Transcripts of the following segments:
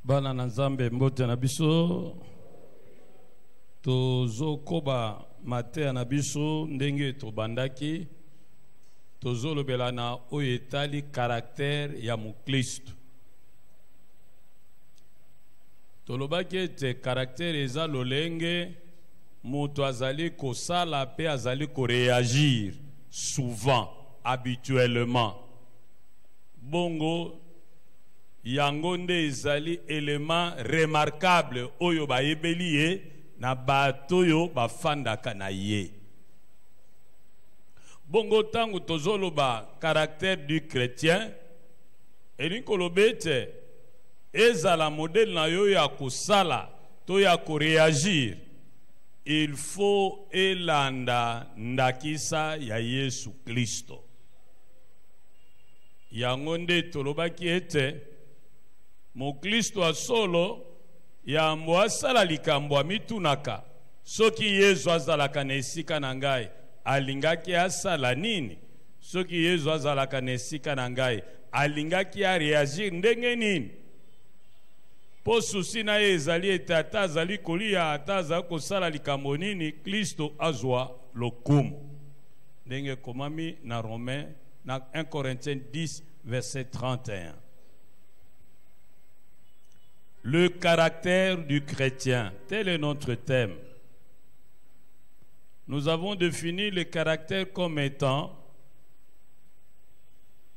Bana na Nzambe mbote na biso tozokoba mateya na biso ndenge tobandaki tozolobela na oyo etali caractère ya mukristo. Tolobaki ete caractère eza lolenge moto azali kosala pe azali koreagir souvent, habituellement. Bongo yango nde ezali élément remarquable oyo bayebeli ye na bato oyo bafandaka na ye. Bongo tango tozoloba caractère du chrétien elingi koloba ete ezala modèle na yo ya kosala to ya koreagir, il faut elanda ndakisa ya Yesu Kristo. Yango nde tolobaki ete Mokristo asolo yambo asala likambo mitunaka soki Yesu azalaka na esika na ngai alingaki asala nini, soki Yesu azalaka na esika na ngai alingaki a reagir ndenge nini. Po susi na ye ezali ete ata azali kolia ata azali kosala likambo nini Kristo azwa lokumu ndenge komami na Romain na 1 Corinthiens 10 verset 31. Le caractère du chrétien, tel est notre thème. Nous avons défini le caractère comme étant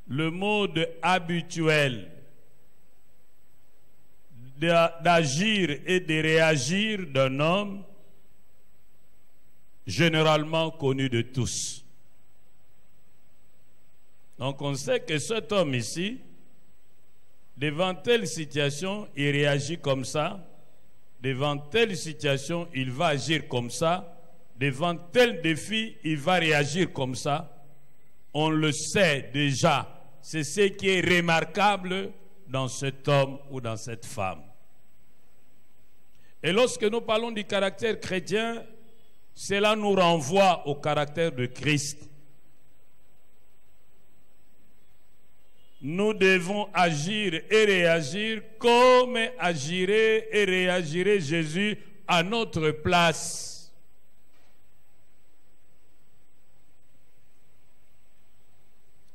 le mode habituel d'agir et de réagir d'un homme généralement connu de tous. Donc on sait que cet homme ici, devant telle situation, il réagit comme ça. Devant telle situation, il va agir comme ça. Devant tel défi, il va réagir comme ça. On le sait déjà. C'est ce qui est remarquable dans cet homme ou dans cette femme. Et lorsque nous parlons du caractère chrétien, cela nous renvoie au caractère de Christ. Nous devons agir et réagir comme agirait et réagirait Jésus à notre place.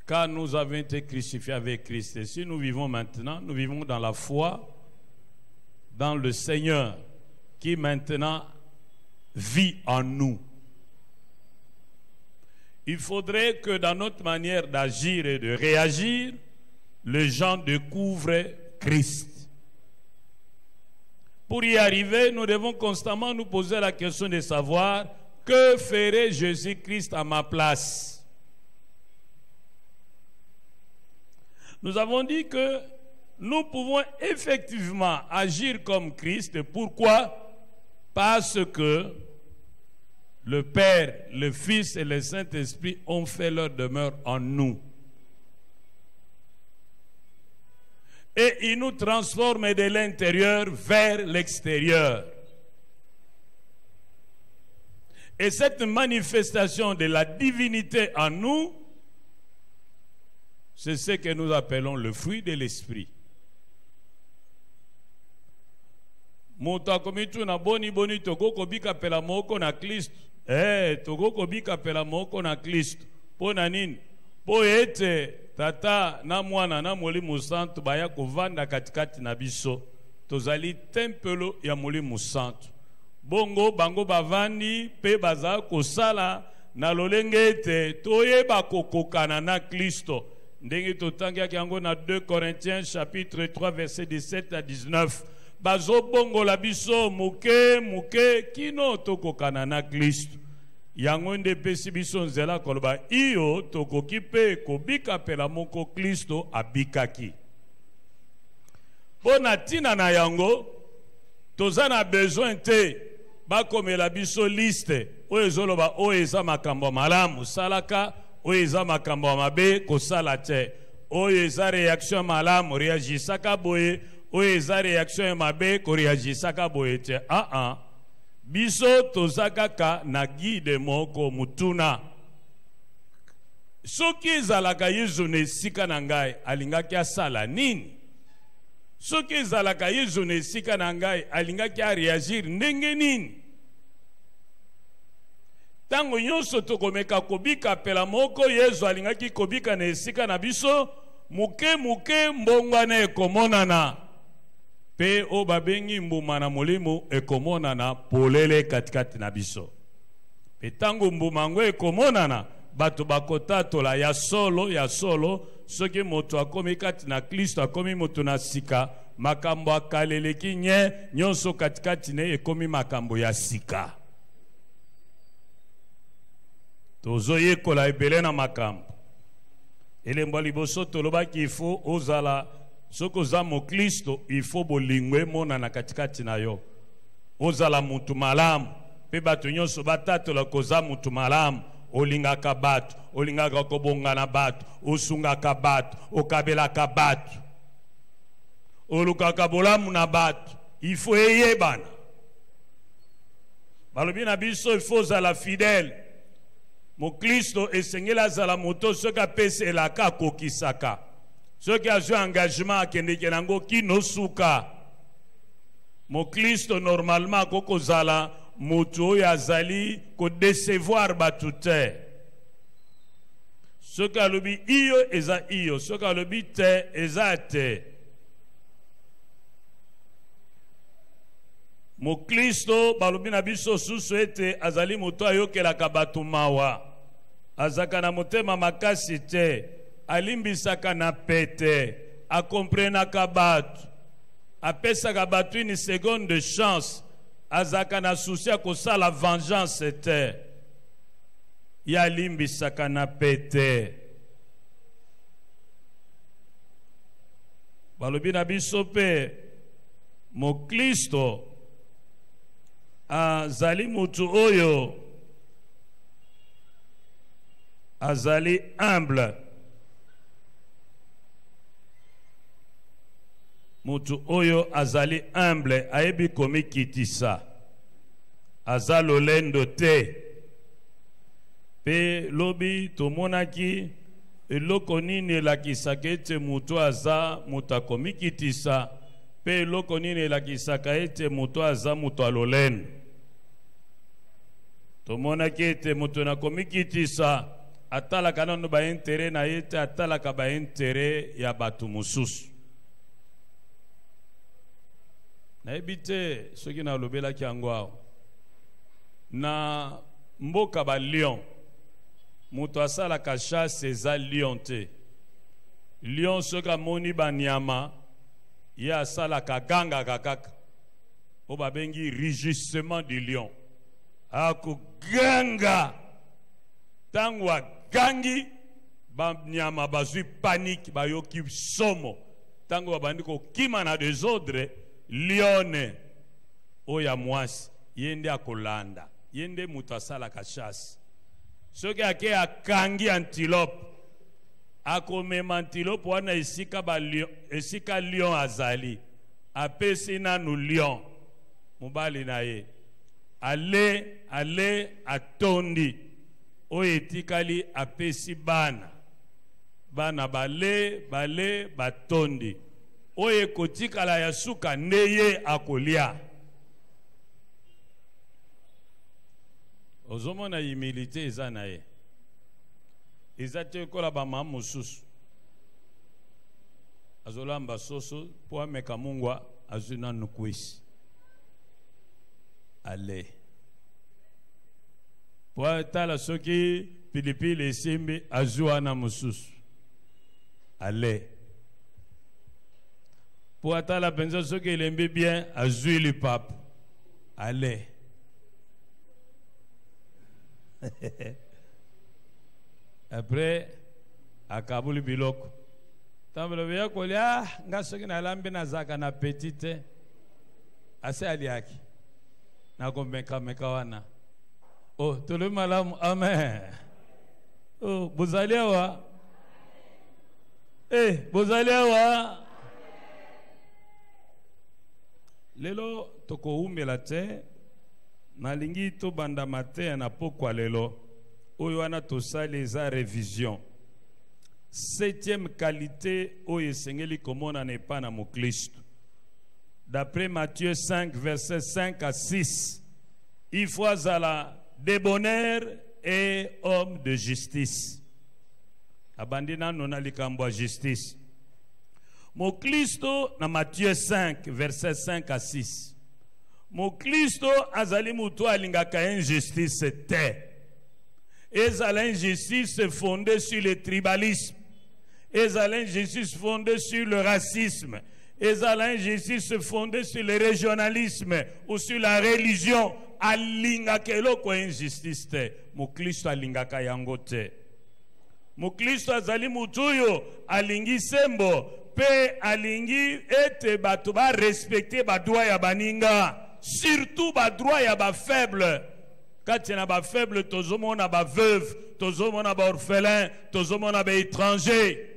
Car nous avons été crucifiés avec Christ. Et si nous vivons maintenant, nous vivons dans la foi, dans le Seigneur, qui maintenant vit en nous. Il faudrait que dans notre manière d'agir et de réagir, les gens découvrent Christ. Pour y arriver, nous devons constamment nous poser la question de savoir que ferait Jésus-Christ à ma place. Nous avons dit que nous pouvons effectivement agir comme Christ. Pourquoi? Parce que le Père, le Fils et le Saint-Esprit ont fait leur demeure en nous. Et il nous transforme de l'intérieur vers l'extérieur. Et cette manifestation de la divinité en nous, c'est ce que nous appelons le fruit de l'esprit. Moto komitu na boni boni togo kobika pela moko na Kristo. Togo kobika pela moko na Kristo. Po na nini? Po ete tata na mwana na Molimo Santo baya kovanda katikati na biso. Tozali tempelo ya Molimo Santo. Bongo bango bavandi pe baza kosala na lolenge ete toyeba kokokana na Kristo. Ndenge totangiaki yango na 2 Corinthiens chapitre 3 verset 17 à 19. Bazo bongo la biso muke muke kino tokokana na Kristo. Yango nde pesi biso nzela koloba iyo tokoki pe kobika pela moko Kristo abikaki. Pona tina na yango tozana besoin te bakomela biso liste oyo ezoloba oyo eza makambo malamu salaka oyo eza makambo mabe kosala te oyo eza réaction malamu réagisaka boye oyo eza réaction mabe ko réagisaka boye te biso tozakaka na guide moko mutuna soki ezalaka Yesu na esika na ngai alingaki asala nini soki ezalaka yezu na esika na ngai alingaki areagir ndenge nini tango nyonso tokomeka kobika pela moko yezu alingaki kobika na esika na biso muke muke mbongwana ekomonana pe o babengi mbuma na molimo ekomonana polele katikati na biso pe tango mbuma ngo ekomonana bato bakotatola ya solo soki moto akomi kati na Kristo akomi moto na sika makambo akaleleki nye nyonso katikati ne ekomi makambo ya sika tozo yekola ebele na makambo elembo liboso tolobaki ifo ozala soko za mo Kristo ifo bolingwe mona na katikati na yo ozala mutu malamu pe bato nyonso batatola koza mutu malamu olingaka bato olingaka kobongana bato osungaka bato okabelaka bato olukaka bolamu na bato ifo eyebana balobi na biso ifo ozala fidèle mo Kristo esengeli azala moto soki apeselaka akokisaka soki azwi engagement akendeke nango kino suka mo Kristo normalement akokozala moto oyo azali kodecevoir bato te soki alobi iyo eza iyo soki alobi te eza te mo Kristo balobi na biso susu ete azali moto ayokelaka bato mawa azaka na motema makasi te alimbisaka na pete akomprenaka bato apesaka bato une seconde de chance azaka na susi ya kosala vengeance te ya alimbisaka na pete balobi na biso pe mo Kristo azali mutu oyo azali humble mutu oyo azali humble ayebi komikitisa aza lolendo te pe lobi tomonaki eloko nini elakisaka ete mutu aza mutu akomikitisa pe eloko nini elakisaka ete mutu aza mutu alolendo tomonaki ete mutu nakomikitisa atalaka nano baintere na ye te atalaka baintere ya bato mosusu nayebi te soki nalobelaki yango awa na mboka ba lion moto asalaka chasse eza lion te lion soki amoni banyama ye asalaka gangaka kaka oyo babengi rugissement du lion akoganga ntango agangi banyama bazwi panike bayoki somo ntango babandi kokima na desordre lione oya mwasi ye nde akolanda ye nde moto asalaka chasse soki ake akangi antilope akomema antilope wana esika lion azali apesi nanu lion mobali na ye ale atondi oyo etikali apesi bana bale batondi oyo ekotikala ya suka nde ye akolia ozomona humilité eza na ye eza te ekola bamama mosusu azolamba soso mpo ameka mungwa azwi nanu kwesi ale po atala soki pilipili esimbi azwi wana mosusu ale po atala mpenza soki elembi bien azwi lipapu ale après akabuli biloko tambolo beya kolia nga soki nalambi nazaka na petite ase aliaki nakomeka wana oh tolo malamu amen oh bozali awa bozali awa lelo tokoumela te nalingi tobanda mate na pokwa lelo oyo wana tosali eza révision 7e qualité oyo esengeli komona na epa na mokristo d'après Matthieu 5, versets 5 à 6, il faut zala débonnaire et homme de justice. Abandina nona likambwa justice. Mon Christo na Matthieu 5, versets 5 à 6. Mon Christo azali mutu alingaka injustice te. Ezala injustice fondée sur le tribalisme. Ezala injustice fondée sur le racisme. Ezala injustice fondée sur le régionalisme ou sur la religion. Alingaka eloko injustice te. Mon Christo alingaka yango te. Mon Christo azali mutuyo alingi sembo pe alingi ete bato ba respecter ba droit ya baninga. Surtout ba droit ya ba faible. Quand il y a ba faible, tozomona ba veuve, tozomona ba orphelin, tozomona ba étranger.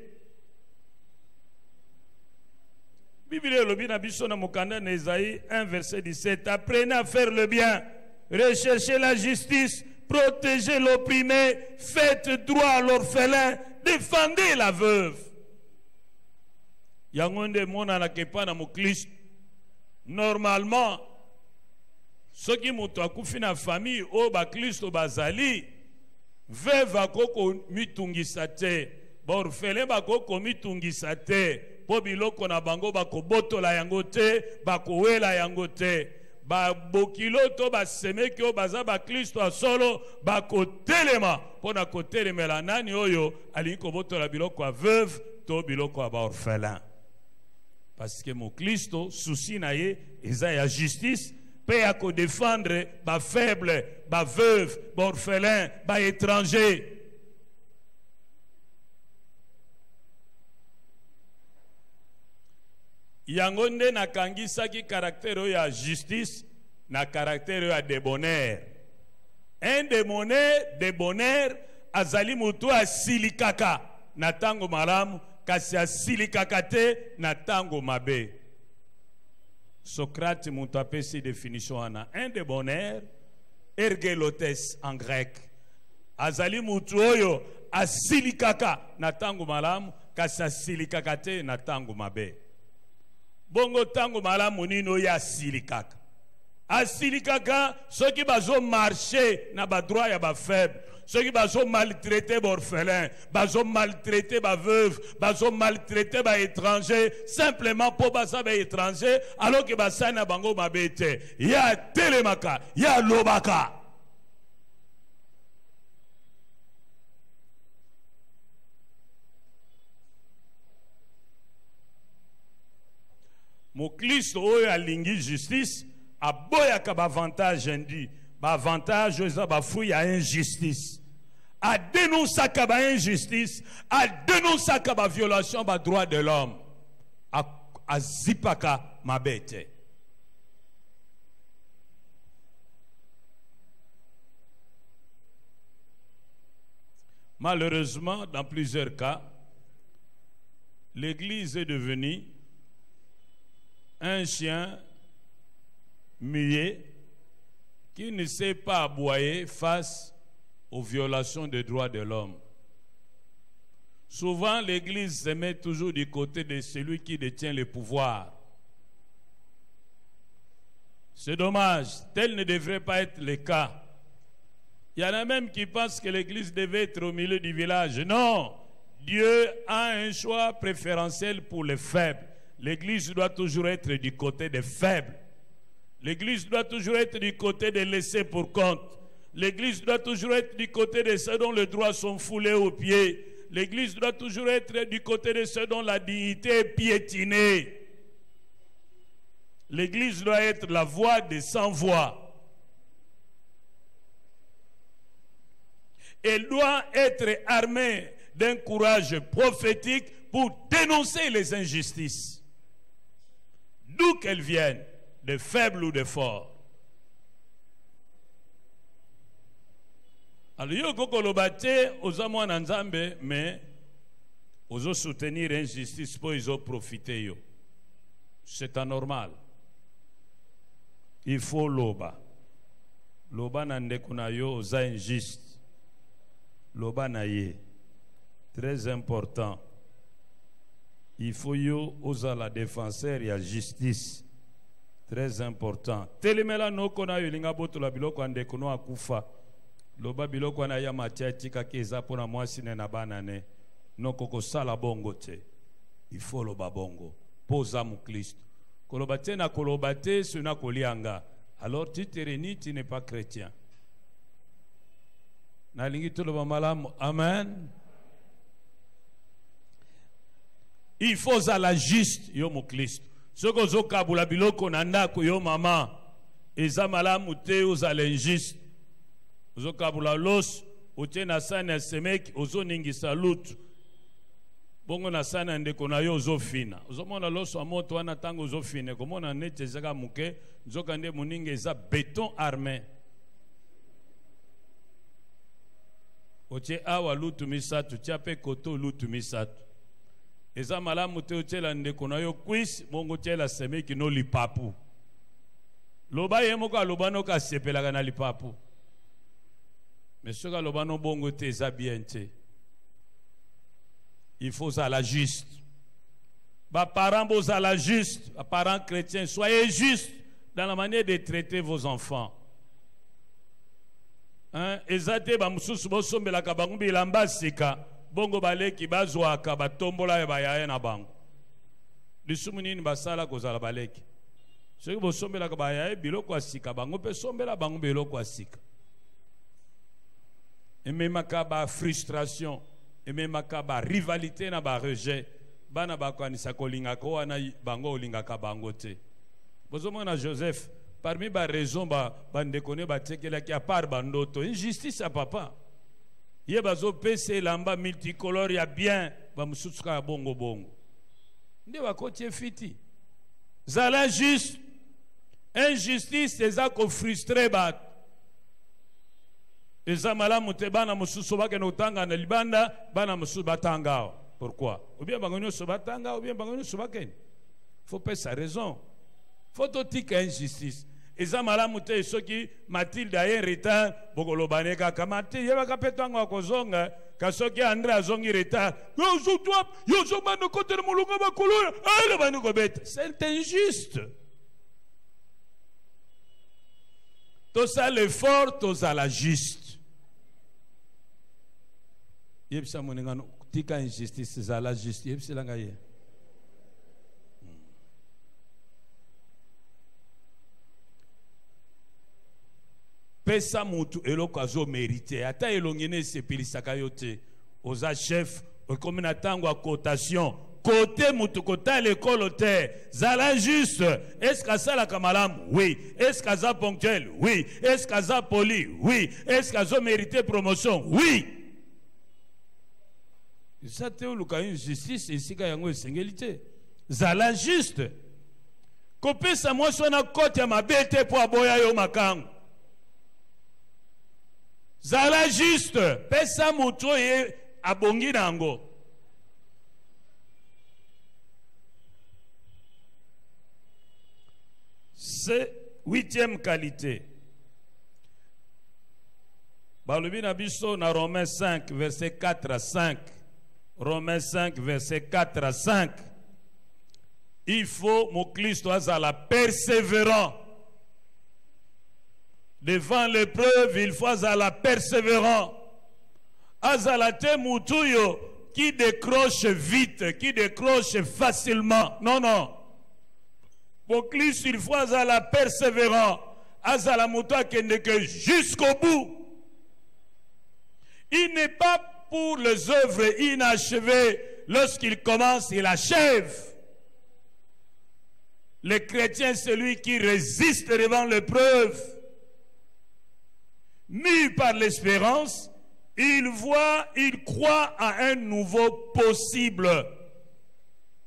Bible lobi na biso na mokanda na Esaïe 1 verset 17. Apprenez à faire le bien, recherchez la justice, protégez l'opprimé, faites droit à l'orphelin, défendez la veuve. Yangonde mona na kepa na muklish. Normalement, ceux qui mutu akufi na famille o ba Kristo bazali veuve akoko mitungisa te, ba orphelin bakoko mitungisa te, po biloko na bango bakobotola yango te, bakowela yango te, ba bokilo to ba semeki o baza ba Kristo solo bakotelema pona kotelemela nani oyo ali kobotola biloko ya veuve to biloko ya ba orphelin. Parce que mon Kristo souci na ye eza ya justice. Paix à défendre ba faible, ba veuve, ba orphelin, ba étranger. Yangonde na kangisa ki caractère ya justice na caractère ya débonnaire. Un débonnaire azali mutu asilikaka na tango malamu kasi asilikaka te na tango mabe. Socrate mutu apesi définition ana. Un débonnaire, ergelotes en grec. Azali mutu oyo asilikaka na tango malamu kasi asilikaka te na tango mabe. Bongo tango malamu nino ya asilikaka. Asilikaka ceux qui bazo marcher na ba droit ya ba faible. Ceux qui bazo maltraiter ba orphelin, bazo maltraiter ba veuve, bazo maltraiter ba étranger, simplement pour baza ba étranger, alors que basa na bango mabete. Ya telemaka, ya lobaka. Mon Christ oyo alingi justice, aboyaka ba avantage indi, ba avantage oyo ba fruit ya injustice. A dénoncer la injustice, a dénoncer la violation des droits de l'homme, a zipaka mabete. Malheureusement, dans plusieurs cas, l'Église est devenue un chien muet qui ne sait pas aboyer face aux violations des droits de l'homme. Souvent, l'Église se met toujours du côté de celui qui détient le pouvoir. C'est dommage, tel ne devrait pas être le cas. Il y en a même qui pensent que l'Église devait être au milieu du village. Non, Dieu a un choix préférentiel pour les faibles. L'Église doit toujours être du côté des faibles. L'Église doit toujours être du côté des laissés pour compte. L'Église doit toujours être du côté de ceux dont les droits sont foulés aux pieds. L'Église doit toujours être du côté de ceux dont la dignité est piétinée. L'Église doit être la voix des sans-voix. Elle doit être armée d'un courage prophétique pour dénoncer les injustices. D'où qu'elles viennent, de faibles ou de forts. Alors, yo koko lobate oza mwana nzambe mais ozo soutenir injustice pour ils ont profité yo. C'est anormal. Il faut loba. Loba na ndeko na yo oza injuste. Loba na ye. Très important. Il faut yo oza la défenseur ya justice. Très important. Telemela no kona yolinga boto la biloko ande kono akufa. Loba biloko na ya matia tika keza pona mwasi na banane. No koko sala bongo te. Il faut loba bongo. Posa mu Christ. Kolobate na kolobate suna kolianga. Alors tu te réunis, tu n'es pas chrétien. Na lingi to loba malamu. Amen. Il faut à la juste yo mu Christ. Soko zo kabula biloko na ndako yo mama eza malamu te oza l'injuste zo kabula los otie na sana semeki ozo ningisa lutu bongo na sana ndeko na yo ozo fina ozo mona los wa moto wana tango ozo fine komona nete zaka muke nzoka nde muninga eza béton armé otie awa lutu misatu tia pe koto lutu misatu eza malamu te otela ndeko na yo kwisi bongo tela semeki no lipapu loba ye moko aloba no ka sepelaka na lipapu mais soki aloba no bongo te eza bien te il faut ça la juste baparents bozala juste baparents chrétiens soyez juste dans la manière de traiter vos enfants hein eza te bamosusu bosombelaka bango bilamba sika bongo baleki bazwaka batombola ya bayaye na bango lisumu nini basala kozala baleki soki bosombelaka bayaye biloko asika bango mpe sombela bango biloko asika ememaka ba frustration ememaka ba rivalité na ba rejet bana bakanisa kolingaka wana bango olingaka bango te bozomona Joseph parmi ba raison bandekone batekelaki à part bandoto injustice à papa ye bazo pese lamba multicolore ya bien ba mususuka ya bongo bongo nde bakotie fiti zala juste injustice eza ko frustrer bat eza malamu te bana mususu bakena utanga na libanda bana mususu batanga pourquoi ou bien bango nyonso batanga ou bien bango nyonso bakena faut pas sa raison faut totika injustice eza malamu te soki Mathilde aye retard bokoloba kaka Mathilde yebaka pe tango akozonga kasoki André azongi retard yo toi yo zo bano kote na mulunga bakoloya ale bano kobeta c'est injuste tout ça l'effort tout ça la juste yebisa monengano tika injustice za la juste yebisa langa ye pesa mutu eloko azo mérité ata elongene sepelisaka yo te oza chef okomi na tango ya cotation côté mutu kota l'école te zala juste est-ce qu'asalaka malamu oui est-ce qu'aza ponctuel oui est-ce qu'aza poli oui est-ce qu'azo mérité promotion oui ça te oluka injustice esika yango esengeli te zala juste kopesa mwasi wana kote ya mabe te po aboya yo makango zala juste pesa mutu ye abongi nango c'est 8e qualité balobi na biso na Romains 5 verset 4 à 5 Romains 5 verset 4 à 5 il faut mon Christ azala persévérant devant l'épreuve, il faut azala persévérant. Azala te mutuyo qui décroche vite, qui décroche facilement. Non, non. Pour Christ, il faut azala persévérant. Azala mutuyo kende que jusqu'au bout. Il n'est pas pour les œuvres inachevées. Lorsqu'il commence, il achève. Le chrétien, c'est celui qui résiste devant l'épreuve. Mu par l'espérance, il croit à un nouveau possible.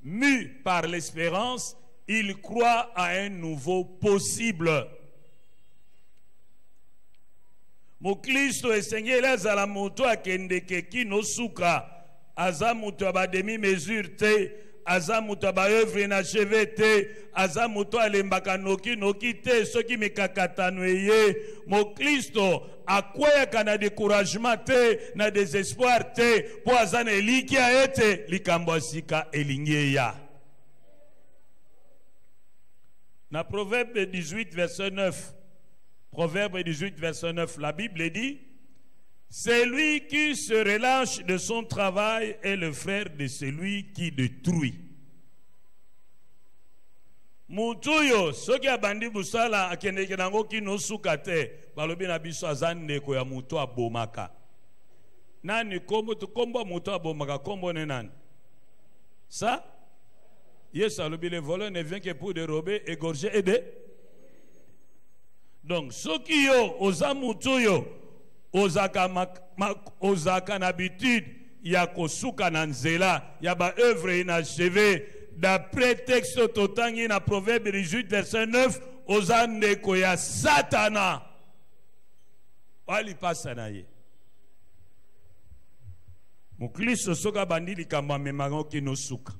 Mu par l'espérance, il croit à un nouveau possible. Mon Christ est Seigneur, azala moto akendeke kino suka, aza moto ba demi mesure te, aza moto ba œuvre inachevée te, aza moto alembaka noki te, soki mikakatano ye. Mon Christ akweyaka na découragement te, na désespoir te, po aza na eliki a ete likambo sika elingi ya. Dans Proverbe 18, verset 9, Proverbe 18, verset 9, la Bible dit, c'est lui qui se relâche de son travail est le frère de celui qui détruit. Mutuyo, soki abandi busala akendeke nango kino sukate, balobi na biso azande ko ya mutu abomaka. Nani kombo tu kombo mutu abomaka kombo ne nani? Ça? Yes, alobi le voleur ne vient que pour dérober, égorger, aider. Donc, soki yo, oza mutuyo, ozaka n'habitude, ya kosuka na nzela, ya ba œuvre inachevée. D'après texte totangi na Proverbe 18 verset 9, ozande koya Satana. Wali pasa na ye. Muklisto soka bandi likamba memango kino suka.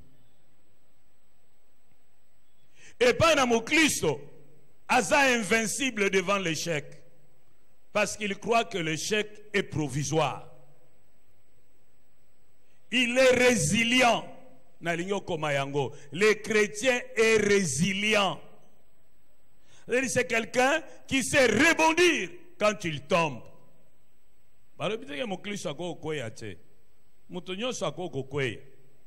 Et pas na muklisto aza invincible devant l'échec. Parce qu'il croit que l'échec est provisoire. Il est résilient. Le chrétien est résilient. C'est quelqu'un qui sait rebondir quand il tombe.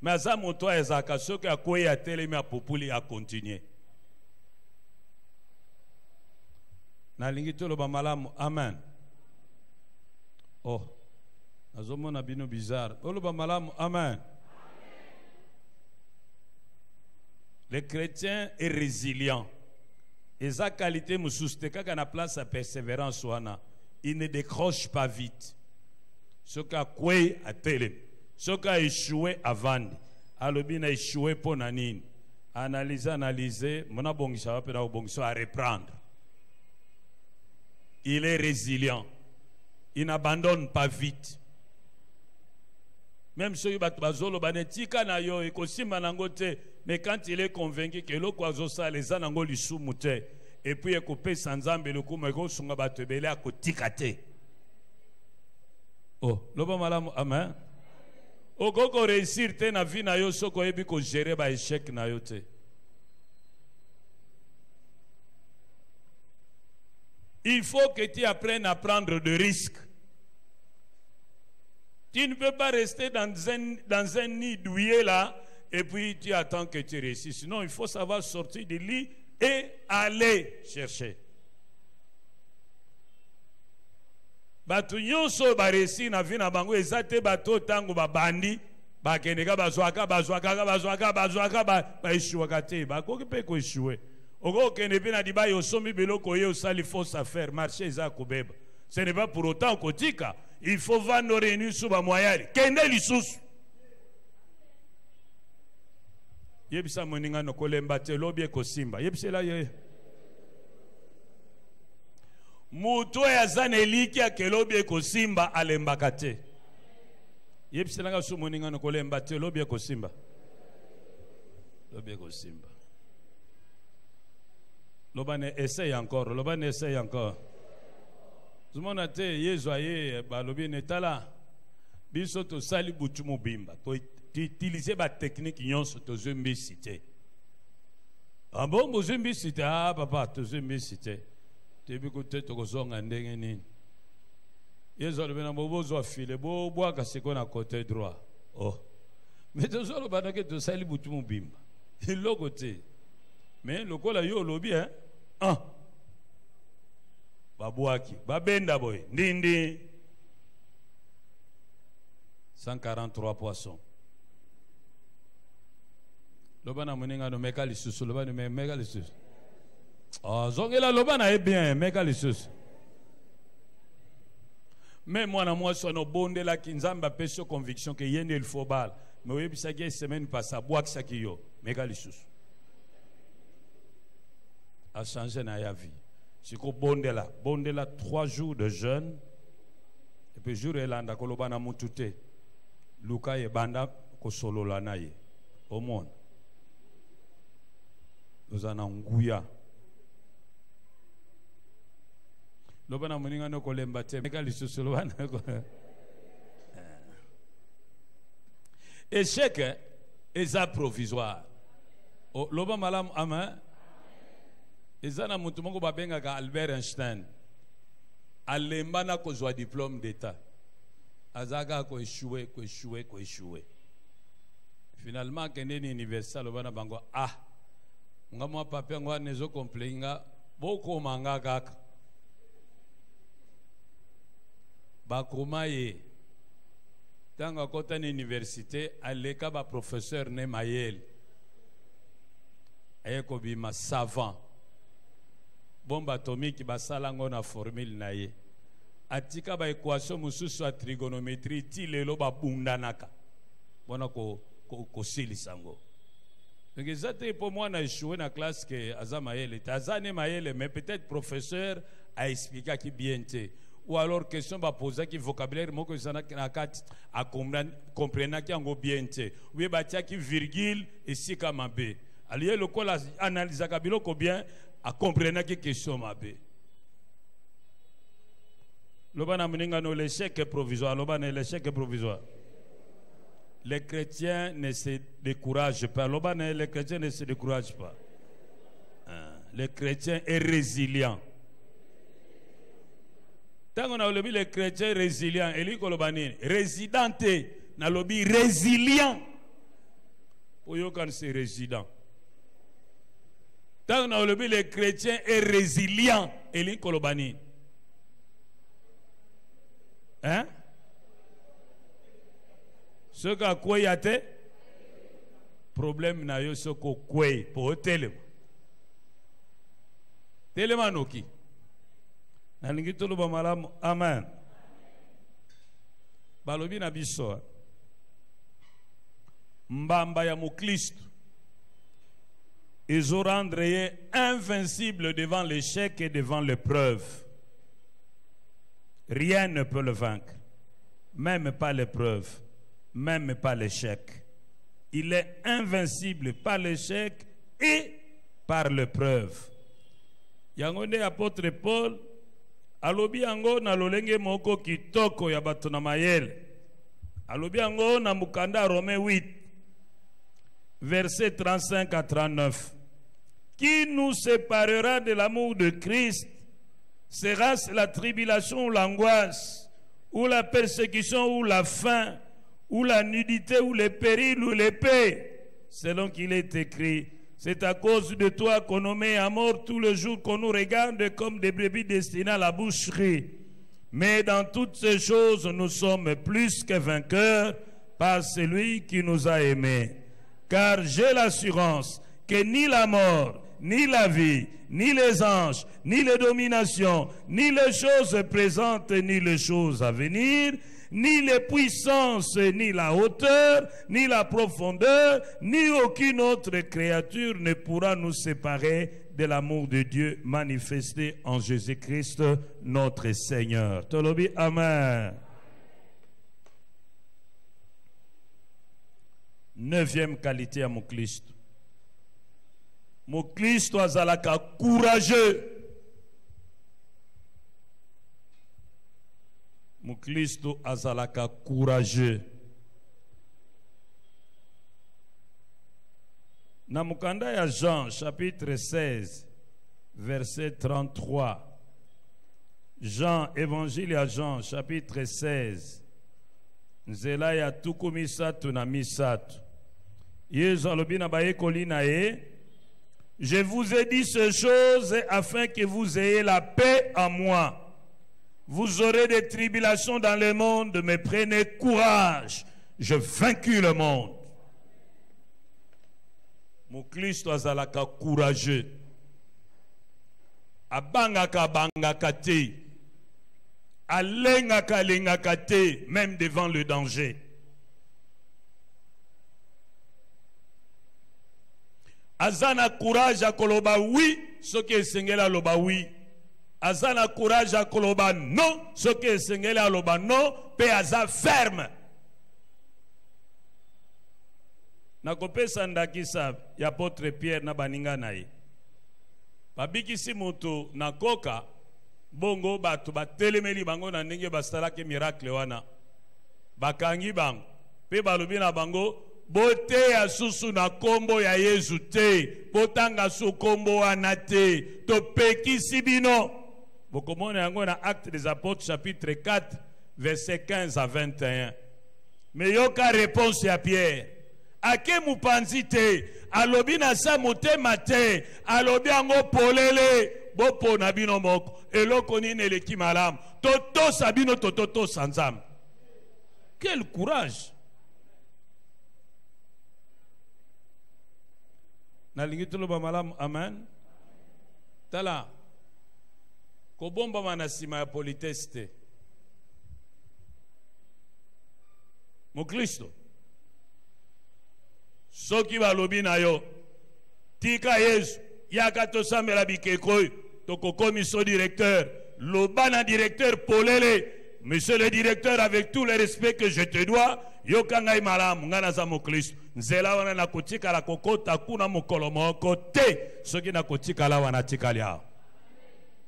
Mais ça, moto ezaka soki akoya telemi apopuli a continuer. Nalingi toloba malamu amen. Oh, nazomona bino bizarre. Toloba malamu amen. Le chrétien est résilient. Et sa qualité me soustient quand na place à persévérance wana. Il ne décroche pas vite. Ce qu'a koué à télé. Ce qu'a échoué à vendre. Alobi na échoué pour nanine. Analyser, mona bongisa wa pena bongisa à reprendre. Il est résilient. Il n'abandonne pas vite. Même ceux qui bazolo banetika na yo ekosimba nangote. Mais quand il est convaincu que le kwazosa les anango lisumute et puis ekopé sanzambe le kumeko sunga batebele akotikate. Oh, loba malamu amen. O koko réussir te na vie na yo soko yebi ko gérer ba échec na yo te. Il faut que tu apprennes à prendre des risques. Tu ne peux pas rester dans un nid douillet là. Et puis tu attends que tu réussisses. Sinon, il faut savoir sortir du lit et aller chercher. Batu nyonso ba réussir na vie na bango ezate bato tango ba bandi ba keneka bazwaka ba échouaka te ba koki pe ko échouer. Oko kene pe na diba yo somi beloko yo sali fausse affaire marché za kobeba. Ce n'est pas pour autant kotika. Il faut vendre réunir sous ba moyali. Kende lisusu. Yebisa moninga no kolemba te lobi ko simba. Yebisela ye. Muto ya zaneli ki akelobi ko simba alembaka te. Yebisela nga su moninga no kolemba te lobi ko simba. Lobi ko simba. Lobane essaye encore, lobane essaye encore. Zumona te yezoye ba lobi netala. Biso to sali butu mobimba. To utiliser la technique nyonso to zumbi cité. Ah bon, mo zumbi cité ah papa to zumbi cité. Te bi ko te to zonga ndenge nini. Yezo le bena bozo afile bo boa ka seko na côté droit. Oh. Mais to zolo bana ke to sali butu mobimba. Il logote. Mais lokola yo lobi hein. Ah. Babouaki, babenda boy, ndindi. 143 poissons. Lobana moninga no meka lisusu lobana meka lisusu. Ah zongela lobana est bien meka lisusu. Mais moi na moi so no bonde la kinzamba peso conviction que yende il faut bal. Mais oui bisa ge semaine passa boak sakiyo meka lisusu. A changé na ya vie. Si ko bonde la 3 jours de jeûne et puis jour elanda ko lobana mutute. Luka e banda ko solo la naye. Au monde. Nous en angouya. Lobana moninga no kolemba te meka lisusu lobana ko. Échec est provisoire. Loba malam amen. ezana mutu moko babengaka Albert Einstein alemba na kozwa diplôme d'état azaka ko échouer finalement kende ni université lobana bango nga mwa papier ngo nezo complainga boko manga kaka bakoma ye tanga kota ni université aleka ba professeur ne mayel ayeko bima savant bombe atomique basala ngo na formule na ye atika ba équation mususu a trigonométrie ti lelo babundanaka bona ko silisango donc exactement pour moi na échoué na classe que azamayele tazane mayele mais peut-être professeur a expliqué qui bien té ou alors question ba poser qui vocabulaire moko zana na kati a comprendre qui ngo bien té ou ba tia qui virgule et si kama be alié le kola analyse ka biloko bien a comprendre qui question mabe lobana mninga no l'échec provisoire lobana l'échec provisoire. Les chrétiens ne se découragent pas. Les chrétiens ne se découragent pas. Les chrétiens sont résilients. Tant qu'on a le les chrétiens résilients, résidenté, na lobby résilient. Pour yo quand c'est résident. Tant qu'on a le les chrétiens est résilient, eli kolobani. Hein? Ce qu'a quoi y a te problème na yo ce ko quoi pour télé télémanoki nalingi tolo ba malamu amen balobi na biso mbamba ya mukristo ils rendre invincible devant l'échec et devant l'épreuve. Rien ne peut le vaincre, même pas l'épreuve, même pas l'échec. Il est invincible par l'échec et par l'épreuve. Yango nde apôtre Paul alobi yango na lolenge moko kitoko ya bato na mayele. Alobi yango na mukanda Romains 8 verset 35 à 39. Qui nous séparera de l'amour de Christ? Sera-ce la tribulation ou l'angoisse, ou la persécution ou la faim, ou la nudité ou les périls ou l'épée? Selon qu'il est écrit, c'est à cause de toi qu'on nous met à mort tous les jours, qu'on nous regarde comme des brebis destinées à la boucherie. Mais dans toutes ces choses, nous sommes plus que vainqueurs par celui qui nous a aimés. Car j'ai l'assurance que ni la mort, ni la vie, ni les anges, ni les dominations, ni les choses présentes, ni les choses à venir, ni les puissances, ni la hauteur, ni la profondeur, ni aucune autre créature ne pourra nous séparer de l'amour de Dieu manifesté en Jésus-Christ, notre Seigneur. Tolobi, amen. 9e qualité à mon Christ. Mon Christ azalaka courageux. Mon Christ azalaka courageux. Na mukanda ya Jean chapitre 16 verset 33. Jean, évangile à Jean chapitre 16. Nzela ya tukumisatu na misatu. Yesu alobi na bayekoli na ye. Je vous ai dit ces choses afin que vous ayez la paix en moi. Vous aurez des tribulations dans le monde, mais prenez courage. Je vaincu le monde. Mon Christ azalaka courageux. Abangaka bangaka te. Alengaka lengaka te, même devant le danger. Azana courage à koloba oui, ce qui est sengela loba oui. Azana courage à koloba non, ce qui est sengela loba non, pe aza ferme. Nakopesa ndakisa ya apôtre Pierre na baninga na ye. Babikisi moto na koka bongo batu batelemeli bango na ndenge basalaki miracle wana. Bakangi bango pe balobi na bango bote ya susu na kombo ya Yesu te, botanga su kombo wana te, topekisi bino. Bokomona yango na Actes des Apôtres chapitre 4 verset 15 à 21. Mais yoka réponse ya Pierre. Ake mupanzi te, alobi na sa motema te, alobi yango polele, bopo na bino moko, eloko nini eleki malamu, toto sabino toto sanzam. Quel courage! Nalingi tuloba malamu, amen. Tala, kobomba manasima ya politeste. Mukristo. Soki balobi na yo, tika Yesu, yaka to sambela bikekoy, toko commission directeur, lobana directeur polele, monsieur le directeur, avec tout le respect que je te dois, yokangai malamu, ngana za mukristo. Nzela wana na kutika la kokota kuna mukolo moko te, soki na kutika la wana tika liao.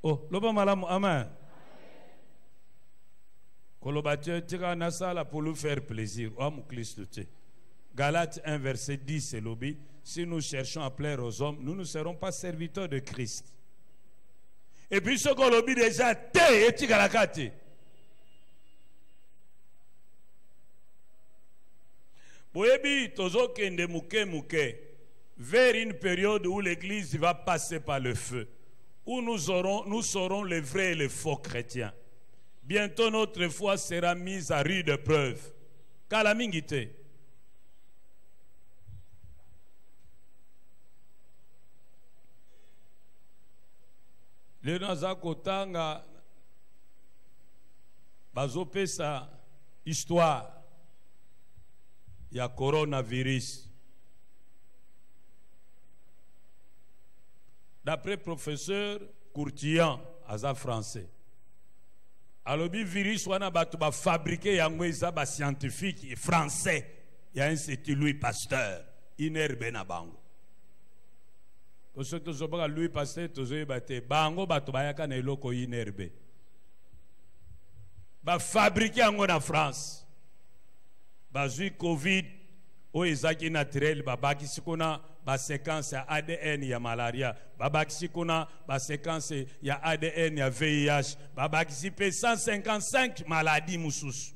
Oh, loba malamu, amen. Kolobatio tika nasala pour lui faire plaisir, oh mukristo te. Galates 1 verset 10 c'est l'obi. Si nous cherchons à plaire aux hommes, nous ne serons pas serviteurs de Christ. Et puis ce qu'on l'obi déjà te et tigalakate. Boyebi tozo kende mouke vers une période où l'église va passer par le feu, où nous serons les vrais et les faux chrétiens. Bientôt notre foi sera mise à rude preuve. Kalamingite. Le nazako tanga bazopesa histoire ya coronavirus. D'après professeur Courtian, aza français. Alobi virus wana batu ba fabriqué yango eza ba scientifique français. Ya institut Louis Pasteur, inerbe na bango. Parce que tozoba Louis Pasteur tozoye bate bango batu bayaka na eloko inerbe. Ba fabriqué yango na France. Bazui Covid o ezaki naturel babaki sikona ba séquence ya ADN ya malaria, babaki sikona ba séquence ya ADN ya VIH, babaki sipe 155 maladies mususu.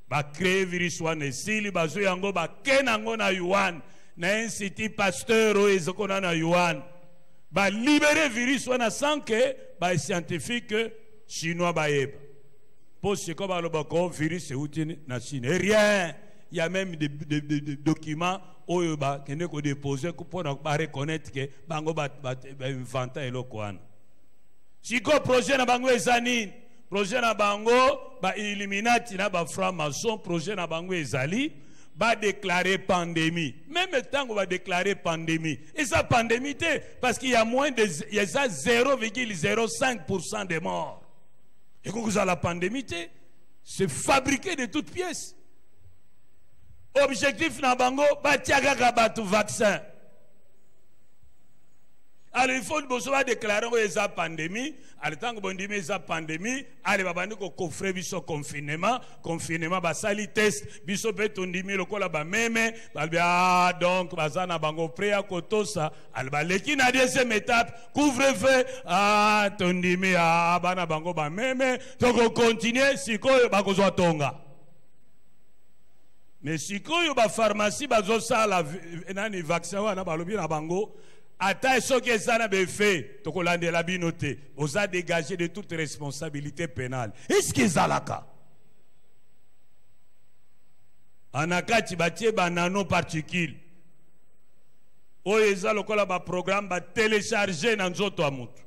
Ba créer virus wana esili bazui yango ba kenango na Yuan na Institut Pasteur o ezokona na Yuan. Ba libérer virus wana sans que ba scientifique chinois ba yeba. Pour ce qu'on va le virus c'est utile na Chine. Rien. Il y a même des documents où il y a des déposés pour reconnaître que bango va inventer le coin. Si le projet na bango ezani, projet na bango ba Illuminati na ba franc-maçon, projet na bango ezali va déclarer pandémie. Même temps on va déclarer pandémie. Et ça pandémie parce qu'il y a moins de 0,05% de morts. Et quand vous avez la pandémie, c'est fabriqué de toutes pièces. Objectif na bango, batiaga batu vaccin. Alors il faut que déclarer que la pandémie, à l'état que bondimi eza pandémie, allez babandi ko coffrer biso confinement, basali test, biso betondimi lokola ba meme, balbia donc bazana bango prêt à kotosa, albaleki na deuxième étape, couvre-feu, tondimi bana bango ba meme, toko continuer sikoyo bakozwa tonga. Mais sikoyo ba pharmacie bazosa la nani vaccin wana balobi na bango. Ata soki ezana befe tokolande la binote oza dégagé de toute responsabilité pénale. Est-ce que zalaka anakati batie ba nano particule oyo eza lokola ba programme ba télécharger na nzoto ya mutu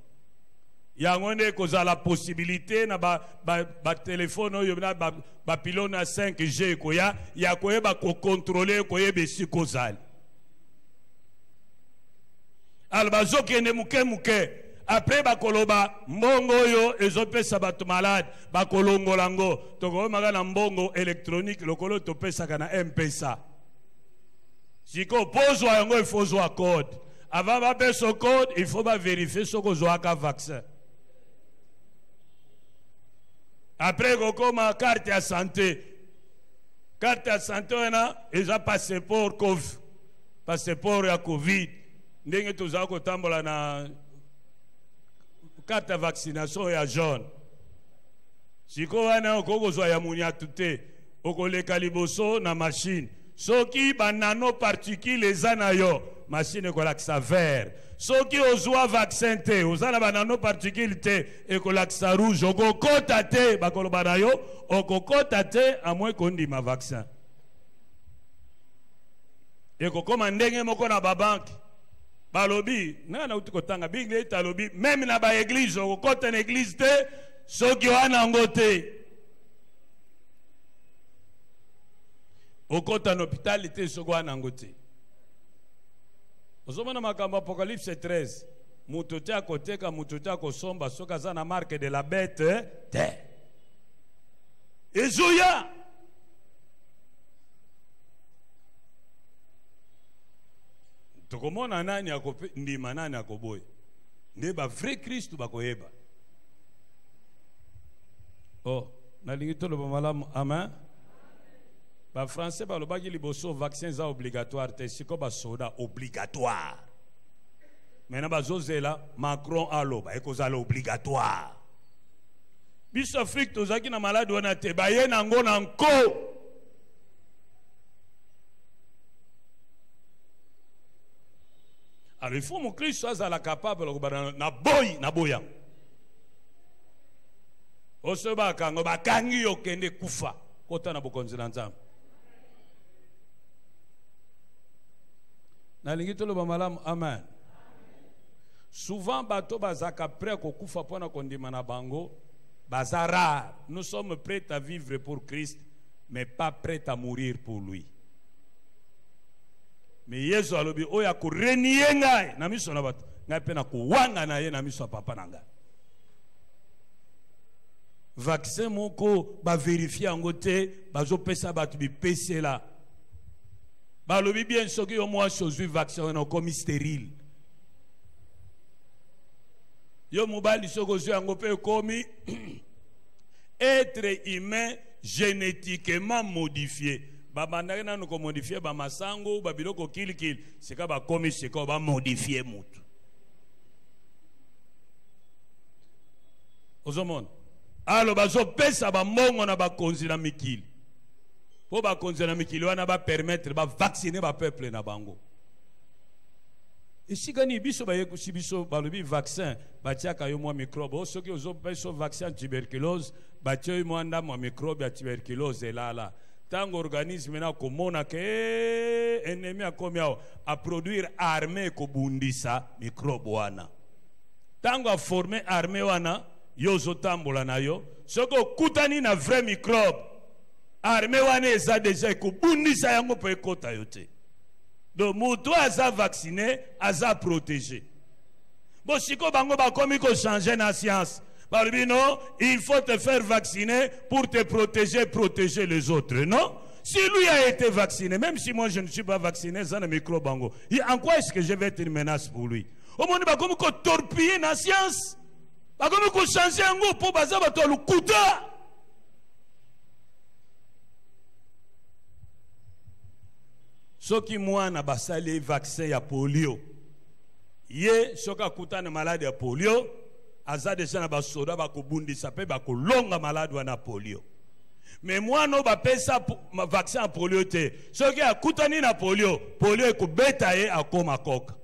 yango nde kozala possibilité na ba téléphone oyo na ba pylone 5G koya ya koyeba ko contrôler koyeba sikozali. Albazo kende muke après bakoloba mbongo yo ezopesa bato malade bakolongolango toko magana mbongo électronique lokolo topesa kana M-Pesa siko pozwa yango il faut zwa code avant ba beso code il faut ba vérifier soko zwa ka vaccin après kokoma carte ya santé carte ya santé wana eza passeport covid, passeport ya covid. Ndenge tozala kotambola na carte ya vaccination ya jaune. Siko wana okozwa ya munyatu te, okoleka liboso na machine. Soki ba nanoparticule eza na yo, machine ekolakisa vert. Soki ozwa vaccin te, ozala ba nanoparticule te, ekolakisa rouge. Okokota te, bakoloba na yo, okokota te amwe kondima vaccin. Ekokoma ndenge moko na babanki. Balobi, na uti kotanga Bible etalobi, même na ba église, okokota na église te, soki wana ngote. Okota na hôpital te, soki wana ngote. Ozomana makambo Apocalypse 13. Mutu te akoteka, mutu te akosomba, soki aza na marque de la bête te. Ezuya. Tokomona nani akope ndima nani akoboy. Nde ba vrai Christ bakoyeba. Oh, nalingi toloba malamu amen. Ba français balobaki liboso vaccin za obligatoire te siko ba soda obligatoire. Maintenant bazozela Macron aloba ekozala obligatoire. Biso Afrique tozaki na malade wana te baye nango nanko. Alors il faut mon Christ soit la capable na boy na boyang. Osoba kango bakangi yo kende kufa kota na bokonzi na nzambe. Na lingi toloba malamu amen. Souvent bato bazaka prêt ko kufa pona kondima na bango bazara. Nous sommes prêts à vivre pour Christ mais pas prêts à mourir pour lui. Mais Yesu alobi oya ko renier ngai na miso na bato ngai pe na ko wanga na ye na miso papa na ngai. Vaccin moko ba vérifier en côté bazo pesa batu bi pese la ba lobi bien soki yo moi chose vaccin na comme stérile yo mobali soko zo yango pe komi être humain génétiquement modifié ba bandaka nanu ko modifier ba masango ba biloko kilikili sika ba komi sika ba modifier mutu ozomon. Alors bazo pesa ba mbongo na ba konzi na mikili. Po ba konzi na mikili wana ba permettre ba vacciner ba peuple na bango. Ici gani biso ba yekusi biso ba lobi vaccin ba tiaka yo mwa microbe. O soki ozo pesa vaccin tuberculose ba tia yo mwa ndama microbe ya tuberculose la. Tango organisme na komona ke ennemi akomi a produire armée ko bundisa microbe wana. Tango a former armée wana yozo tambola na yo soko kutani na vrai microbe armée wana eza déjà ko bundisa yango pe kota yote donc mutu aza vacciné aza protégé bon siko bango ba komi ko changer na science balobi non il faut te faire vacciner pour te protéger les autres non si lui a été vacciné même si moi je ne suis pas vacciné ça ne microbe bango en quoi est-ce que je vais être une menace pour lui au monde ba komi ko torpiller na science. Bakomi ko changer yango po baza bato lukuta. Soki mwana basali vaccin ya polio. Ye soka kutana malade ya polio, aza deja na basoda bakobundisa pe bakolonga malade wana polio. Mais mwana ba pesa vaccin ya polio te. Soki akutani na polio ekobeta ye akoma koka.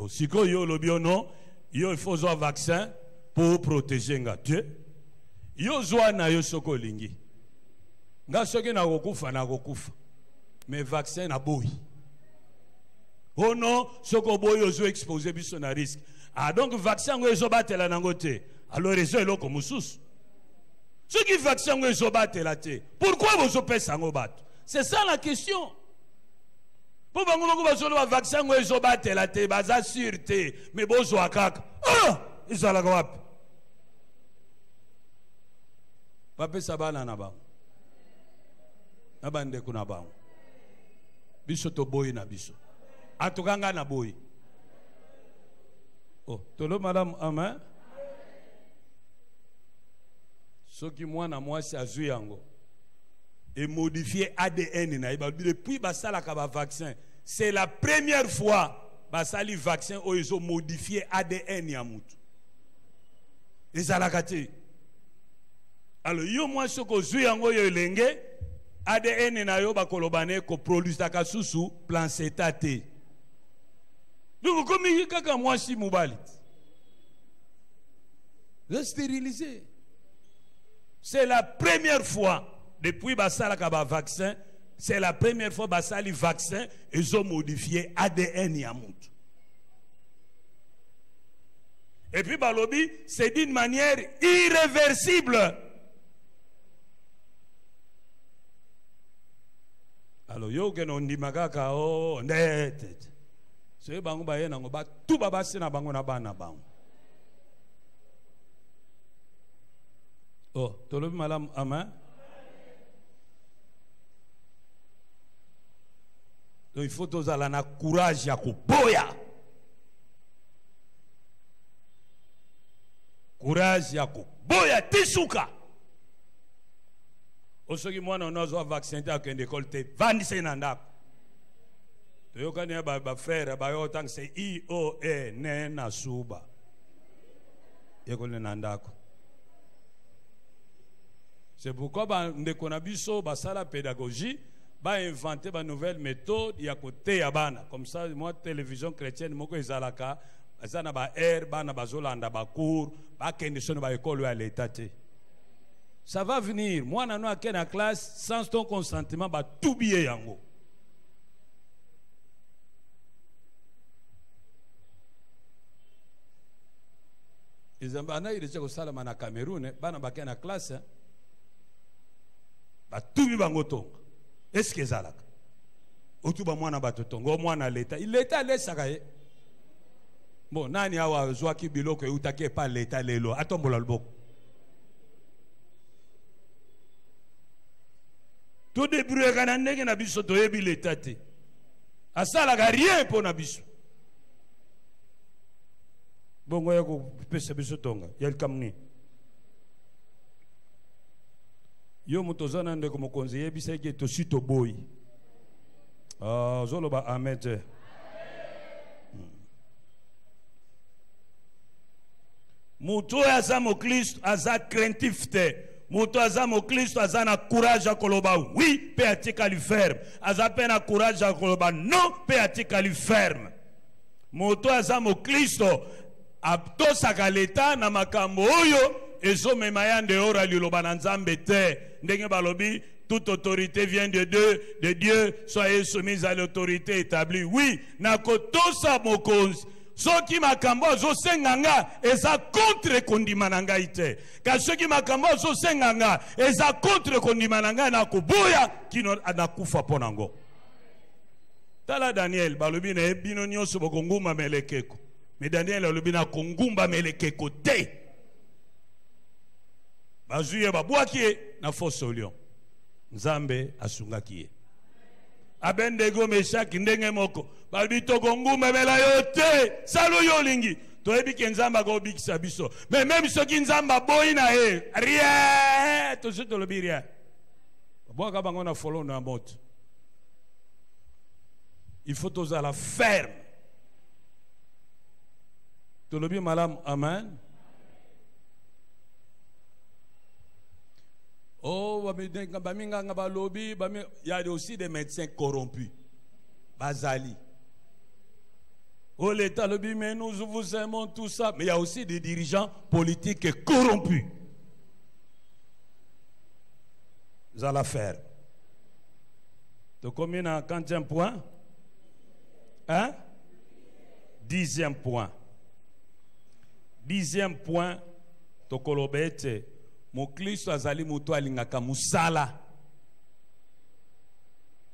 Si yo lobio non, yo il faut un vaccin pour protéger nga Dieu. Yo zwa na yo soko lingi. Nga soki na kokufa. Mais vaccin na boy. Oh non, soko boy yo zo exposé biso na risque. Ah donc vaccin ngo zo batela nango te. Alors rezo eloko mususu. Soki vaccin ngo zo batela te. Pourquoi vous zo pesa ngo bato? C'est ça la question. Pour bango bango bazolo ba vaccin ngo ezo batela te baza sûreté mais bozo akaka izala kwapi pape sabana na bango na bande kuna bango biso to boy na biso atukanga na boy tolo madame amen soki mwana mwasi azwi yango et modifier ADN na depuis basalaka ba vaccin, c'est la première fois basali vaccin oyo ils ont modifié ADN ya mutu ezalaka te. Alors yo mwasi soko zwi yango yo elenge ADN na yo bakolobane ko produisaka susu placenta te. Donc comme kaka mwasi mobali le stérilisé. C'est la première fois depuis basalaka ba vaccin, c'est la première fois basali vaccin ils ont modifié ADN ya mutu. Et puis balobi c'est d'une manière irréversible. Alors yo ke non ndimaka ka o ndete. So bango ba yena ngo ba tu baba sina bango na bana bango. Oh, tolobi malam amen. Donc il faut tozala na courage ya koboya. Courage ya koboya tisuka. Osoki mwana onazo vaccin ta kende école te vandise na ndako. Toyokani ba frère ba yo tang c'est IOE ne na suba. École na ndako. C'est pourquoi ndeko na biso basala pédagogie ba inventer ba nouvelle méthode ya côté ya bana. Comme ça moi télévision chrétienne moko ezalaka azana ba air bana bazolanda ba cours ba kende sono ba école ya l'état te. Ça va venir. Moi, je suis en classe sans ton consentement, je vais tout bien yango. Ils ont dit que je suis au Cameroun, je suis en classe, je vais tout bien yango. Est-ce que c'est ça? Otu ba mwana batotongo mwana l'État. L'État laisse ça. Bon, nani awa zwaki biloko utake pa l'État lelo. Atombola lboko. Tout débrouille quand on est na biso to yebi l'État te. Asala ga rien pour na biso. Bongo yako pesa biso tonga. Yel kamni. Yo mutozana ndeko mokonzi yebisa ke to sito boy. Ah zoloba amen. Muto aza mo Kristo aza craintif te. Muto aza mo Kristo aza na courage a koloba oui pe atika li ferme. Aza pe na courage a koloba non pe atika li ferme. Muto aza mo Kristo abtosaka l'État na makambo oyo ezo memayande ora liloba na nzambe te. Ndenge balobi toute autorité vient de Dieu, soyez soumis à l'autorité établie. Oui, na kotosa mokonzi. Soki makambo zo senganga eza contre kondimananga ite. Ka soki makambo zo senganga eza contre kondimananga na koboya kino anakufa ponango. Tala Daniel balobi na ebino nyonso bokongumba melekeko. Mais Daniel balobi na kongumba melekeko te. Bazuye babwaki na fosso lion. Nzambe asungaki. Abendego Meshaki ndenge moko balobi tokongumba mela yo te salo yo lingi toyebi ke nzamba ko bikisa biso mais même soki nzamba boyi na ye rien to se tolobi rien boka bango na follow na moto. Il faut tozala ferme tolobi malam amen. Oh, il y a aussi des médecins corrompus. Bazali. Oh, l'État le dit, mais nous vous aimons tout ça. Mais il y a aussi des dirigeants politiques corrompus. Vous allez faire. Donc, combien à 40e point? Hein? 10e point. 10e point. Tokolobete. Mon Kristo azali mutu alingaka musala.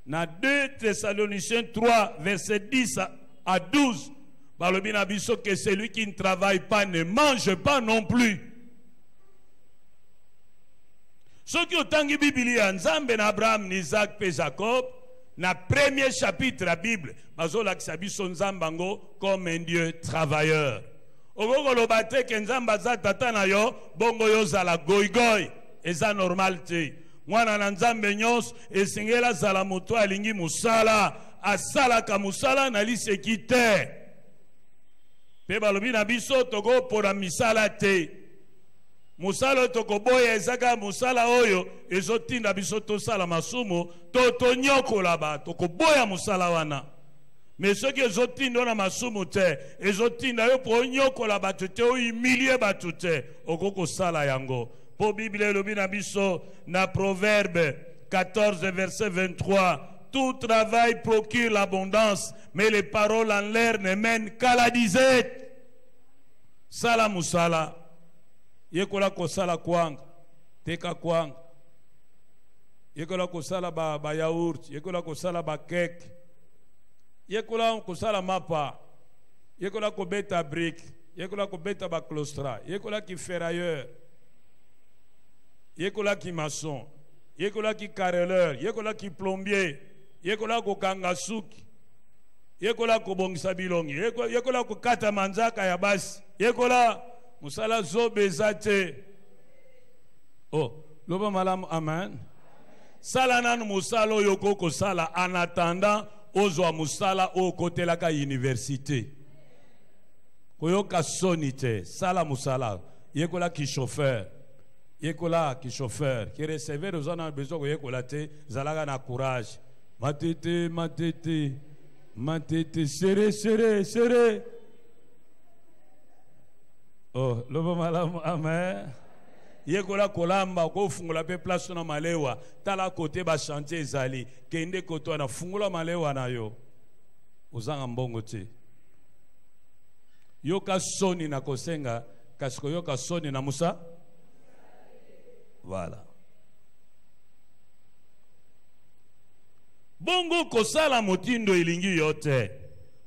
Na 2 Thessaloniciens 3 verset 10 à 12 balobi na biso que celui qui ne travaille pas ne mange pas non plus. Soki otangi Biblia Nzambe na Abraham, Isaac pe Jacob na premier chapitre la Bible bazolakisa biso Nzambango comme un Dieu travailleur. Ogoko lobate ke Nzamba za tata na yo bongo yo zala goy goy eza normal te. Mwana na nzambe nyonso esengela zala moto alingi musala asalaka musala na liseki te. Pe balobi na biso toko pona misala te. Musala toko boya ezaka musala oyo ezotinda biso tosala masumu to nyokola bato toko boya musala wana. Mais ce qui est otinda na masumu te ezotinda yo po nyokola bato te o humilie bato te okoko sala yango. Po Bible lobi na biso na Proverbe 14 verset 23, tout travail procure l'abondance, mais les paroles en l'air ne mènent qu'à la disette. Sala musala. Yekola ko sala kwanga. Teka kwanga. Yekola ko sala ba yaourt. Yekola ko sala ba cake. Yekola ko sala mapa. Yekola ko beta brique. Yekola ko beta ba claustra. Yekola ki ferrailleur. Yekola ki maçon. Yekola ki carreleur. Yekola ki plombier. Yekola ko kangasuki. Yekola ko bongisa bilongi. Yekola ko kata manzaka ya basi. Yekola musala zobe zate. Oh, loba malam amen. Sala nanu musala yoko ko sala en attendant ozwa musala o kote la ka université. Koyoka sonite sala musala. Yekola ki chauffeur. Yekola ki chauffeur. Qui recevait aux gens besoin ko yekola te zalaga na courage. Matete matete matete serré serré serré. Oh, lobo malam amen. Yekola kolamba ko fungula pe place na malewa tala kote ba chantier ezali kende koto na fungula malewa na yo uzanga mbongo te yoka soni na kosenga kasiko yoka soni na musa voilà bongo kosala motindo ilingi yote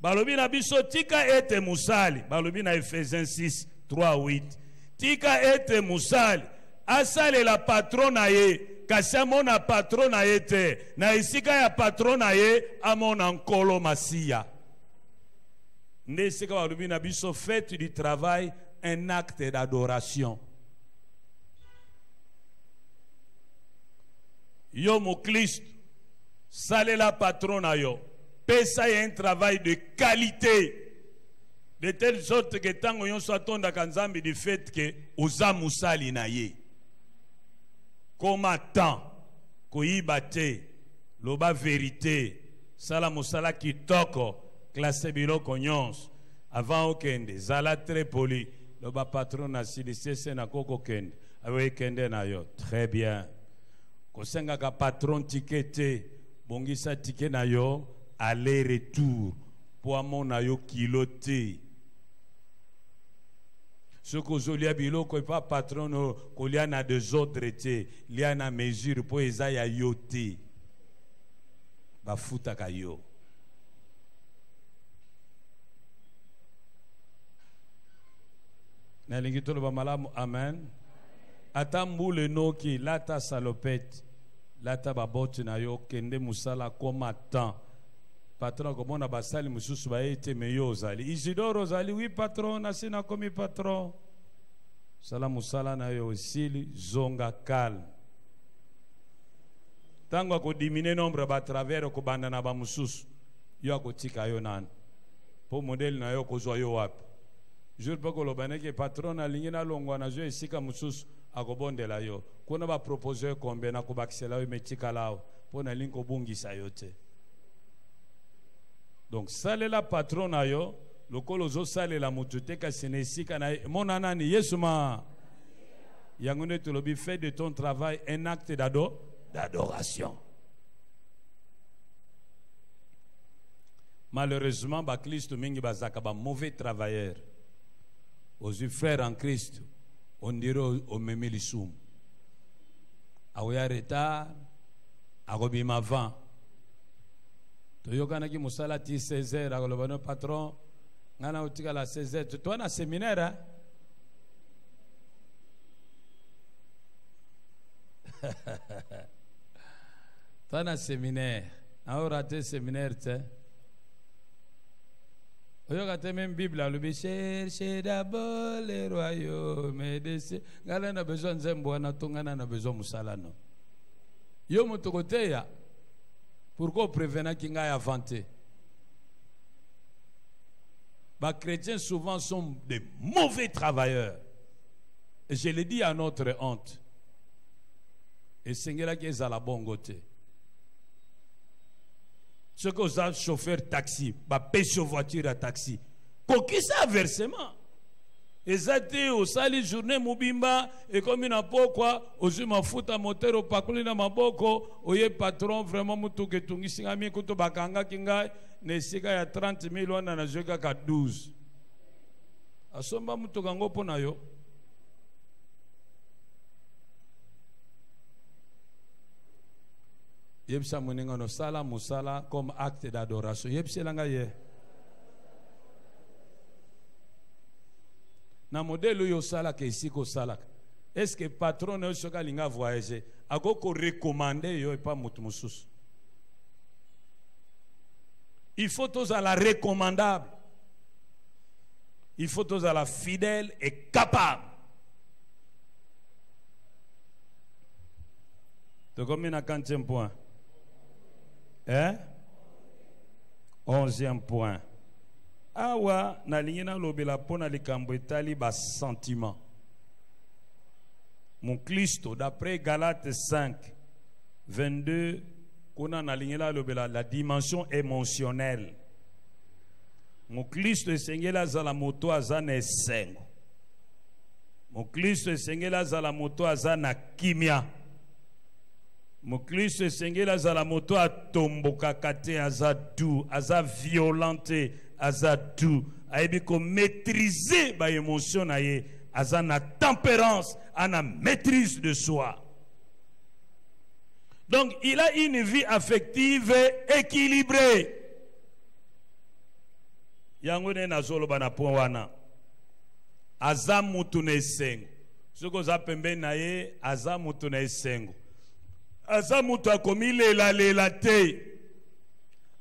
balobi na biso tika ete musali balobi na Ephésiens 6 3-8 tika ete musali asale la patrona ye kasi amona patrona ye te na esika ya patrona ye amona nkolo masiya nde esika balobi na biso faites du travail un acte d'adoration. Yo moklisto sale la patrona yo pesa ye un travail de qualité. De telle sorte que tango yon soit tonda kanzambi du fait que oza musali na ye. Komatan, koyibate, loba vérité, sala musala kitoko, classé biloko nyons, avant okende, zala très poli, loba patron na silise na koko kende, awe kende na yo, très bien. Kosenga ka patron tikete, bongisa tike na yo, aller-retour, po amon na yo kilote. Ce que lia biloko et pas patron ko lia na des autres te lia na mesure po eza ya yote ba futa kayo na lingi tolo ba malamu amen atambule noki lata salopette lata baboti na yo kende musala koma temps patron komona basali mususu ba ete meyo ozali Isidore ozali oui patron asina komi patron sala musala na yo osili zonga calme tango ko diminer nombre ba travers ko banda na ba mususu yo akotika yo nan po modèle na yo ko zo yo wapi jour pa ko lobane ke patron alingi na longwa na zo esika mususu akobondela yo kuna ba proposer kombe na ko bakisela yo metika lao po na linko bungisa yo te. Donc, sale la patron ayo, le kolozo sale la mutute ka senesika na mon anani yesuma. Yangone to lobi fait de ton travail un acte d'adoration. Malheureusement, ba Christ mingi bazaka ba mauvais travailleur. Aux yeux frères en Christ, on dirait au memelisum. Aouya retard, arobima avant. Toyokana ki musala ti 16h akolobano patron ngana utika la 16h toi na séminaire toi na séminaire a raté séminaire te Oyokate même Bible alobi cherchez d'abord le royaume de Dieu. Ngala na besoin nzembo na tongana na besoin musala no. Yo moto koteya. Pourquoi prévenir qui nga inventé? Les chrétiens souvent sont des mauvais travailleurs. Et je le dis à notre honte. Et Seigneur qui est à la bonne côté. Ce que vous avez chauffeur taxi, pêche voiture à taxi. Qui ça versement? Et ça été au sali journée mobimba et comme il n'a pas quoi, aux humains foutent à moteur au pakuli na maboko, oye patron vraiment mutu que tungi singami kuto bakanga kinga ne sika ya 30 000 wana na joka ka 12. Asomba mutu kango pona yo. Yebsa muninga no sala musala comme acte d'adoration. Yebsa langa ye. Na modèle yo sala ke ici ko sala. Est-ce que patron ne soka linga voyager ako ko recommander yo et pas mutu mususu. Il faut tous à la recommandable. Il faut tous à la fidèle et capable. Tu combien à 40e point? Hein? 11e point. Awa na lingina lobela pona likambo etali ba sentiment. Mon Christo d'après Galates 5 22 kuna na lingina lobela la dimension émotionnelle. Mon Christo esengela zala moto azana esengo. Mon Christo esengela zala moto azana kimia. Mokristo esengela zala moto atomboka kate azadu aza violente azadu aibi ko maîtriser ba émotion na ye azana tempérance ana maîtrise de soi. Donc il a une vie affective équilibrée. Yango ne nazolo bana po wana aza mutu na esengo soko za pembeni na ye aza mutu na esengo. Azamuto akomilela lela te.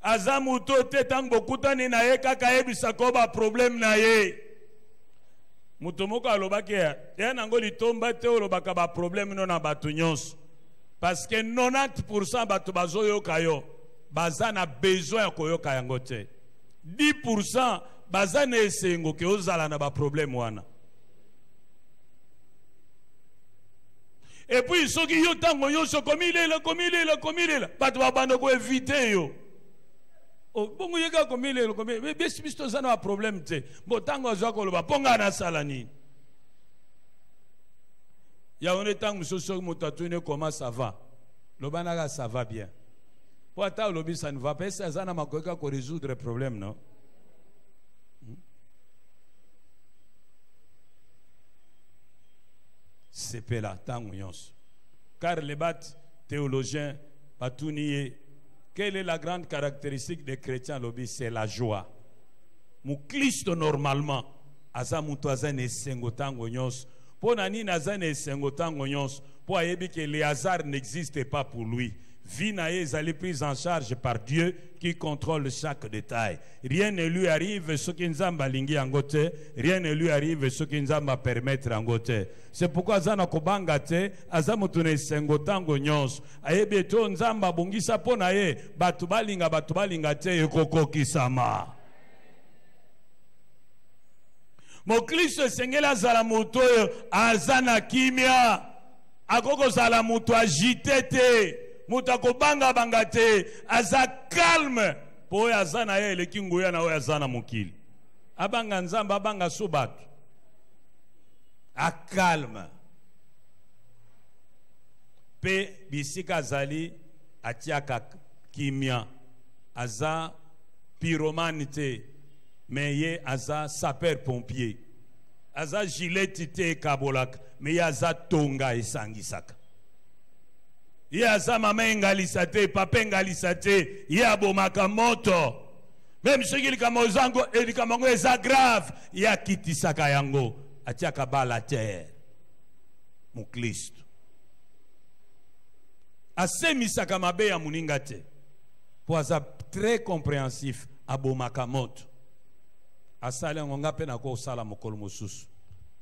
Azamuto te tango kutani na ye kaka ebisa ko ba problème na ye. Muto moko alobaki ya nango litomba te olobaka ba problème no na batu nyonso. Parce que 90% batu bazoyo kayo baza na besoin ya koyoka yango te. 10% baza na esengo ke ozala na ba problème wana. Et puis, ceux qui ont tango yo so komilela. Patu babando ko éviter yo. Oh, bongo yeka komilela. Mais bisto zana problème te. Bo tango zako loba ponga na salani. Ya on est tango so motatune comment ça va. Lobana ça va bien. Pour ta lobi ça ne va pas, ça zana makoka ko résoudre le problème non. C'est là, car les bat théologiens, quelle est la grande caractéristique des chrétiens lobby? C'est la joie. Mon Christ normalement, azamuto azane sengotango nyos, pour nani nazane sengotango nyos, pour ayebi que les hasards n'existent pas pour lui. Vie naïe est prise en charge par Dieu qui contrôle chaque détail. Rien ne lui arrive ce qui nous a lingi en gote, rien ne lui arrive ce qui nous a permettre en gote. C'est pourquoi zana kobanga te, azamutune sengotango nyos. Ayebi to nzamba bungisa pona ye, batubalinga te ekoko kisama. Mon Christ sengela zala moto azana kimia, akoko zala moto agité te. Mutako banga te aza calme po azana ye le kingoya na azana mukili abanga nzamba abanga subatu a calme pe bisika zali atiaka kimia aza pyromanite meye aza sapeur pompier aza gilet te kabolak me aza tonga esangisaka. Ya sama mengalisa te, papa ngalisa te, ya bomaka moto. Même ce qu'il kamozango et il kamongo eza grave, ya kitisaka yango, atiaka bala terre. Mon Christ. Asemisaka mabe ya muninga te. Po aza très compréhensif abomaka moto. asala ngonga pe na ko sala mokolo mosusu